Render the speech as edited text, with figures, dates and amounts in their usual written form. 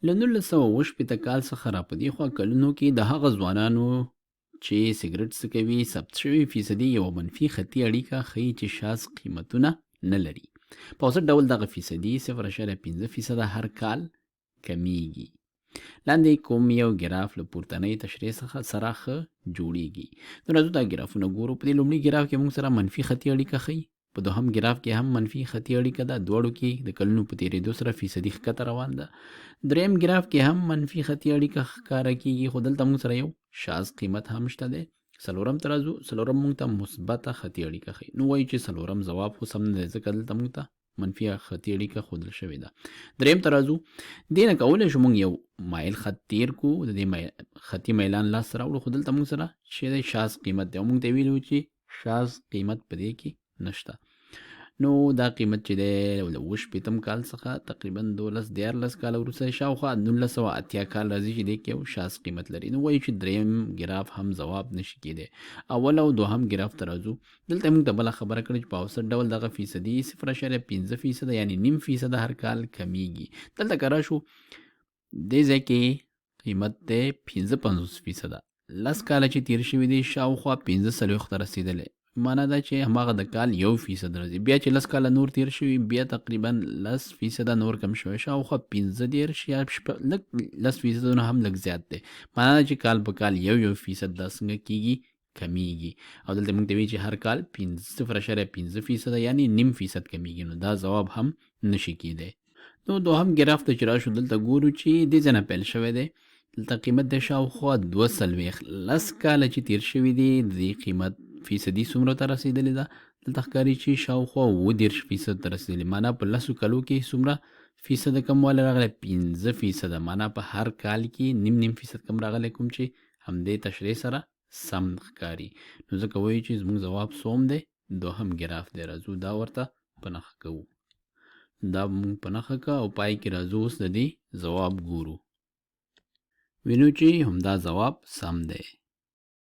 له 1980 کال څخه را په دې خوا کلونو کې د هغه ځوانانو چې سګرټ څکوي ثبت شوي فیصدي یوه منفي خطي اړیکه ښیي چې شاز قیمتونه نه لري. په اوسط ډول دغه فیصدي 0.5% هر کال کمیږي. لاندې کوم یو ګراف له پورتنۍ تشریح څخه سره ښه جوړیږي. نو راځو دا ګرافونه ګورو. په دې لومړي ګراف کې موږ سره منفي خطي اړیکه ښیي، په دوهم ګراف کې هم منفي خطي اړیکه ده، دواړو کې د کلونو په تېرېدو سره فیصدي ښکته روان ده. دریم ګراف کې هم منفي خطي اړیکه ښکاره کیږي، خو دلته موږ سره یو شاز قیمت هم شته دی. څلورم ته راځو، څلورم موږ ته مثبته خطي اړیکه ښیي. نو وایو چې څلورم ځواب خو سم نه دی، ځکه دلته موږ ته منفي خطي اړیکه ښودل شوې ده. دریم ته راځو، دې نه کولی شو موږ یو مایل خط تیر کو، د دې خطي میلان لاسته راوړو، خو دلته موږ سره چې دی شاز قیمت دی او موږ ته ویلي وو چې شاز قیمت په دې کې نشته. نو دا قیمت چې دی له 80 کال څخه تقریبا 12-14 کاله وروسته شاوخوا 1980 کال راځي چې دی کې یو شاز قیمت لري. نو وایو چې دریم ګراف هم ځواب نشي کېدی. اول او دوهم ګراف ته راځو. دلته موږ ته بله خبره کړې چې په اوسط ډول دغه فیصدي 0.5% یعنې نیم فیصد هر کال کمیږي. دلته که راشو دې ځای کې قیمت دی 55%. 10 کاله چې تیر شوي دي شاوخوا 45 ته رسېدلی، معنا دا چې هماغه د کال 1% راځي. بیا چې 10 کاله نور تیر شوي بیا تقریبا 10% نور کم شوی، شاوخوا 15 یا 10% نه هم لږ زیات دی. معنا دا چې کال په کال 1% دا څنګه کیږي کمیږي. او دلته موږ ته وایي چې هر کال 0.5% یعنې نیم فیصد کمیږي. نو دا ځواب هم نشي کیدی. نو دوهم ګراف ته چې راشو دلته ګورو چې دې ځای نه پیل شوی دی. دلته قیمت د شاوخوا 42 10 کاله چې تیر شوي دي د دې قیمت فیصدي څومره ته رسېدلې ده. دلته ښکاري چې شاوخوا 30% ته رسېدلې، معنا په 10 کلو کې څومره فیصد کموالی راغلی؟ 5%. معنا په هر کال کې نیم فیصد کم راغلی، کوم چې همدې تشریح سره سم ښکاري. نو ځکه وایو چې زموږ ځواب سوم دی، دوهم ګراف دی. راځو دا ورته په نښه کوو. دا موږ په نښه که او پای کې راځو اوس د دې ځواب ګورو. وینو چې همدا ځواب سم دی.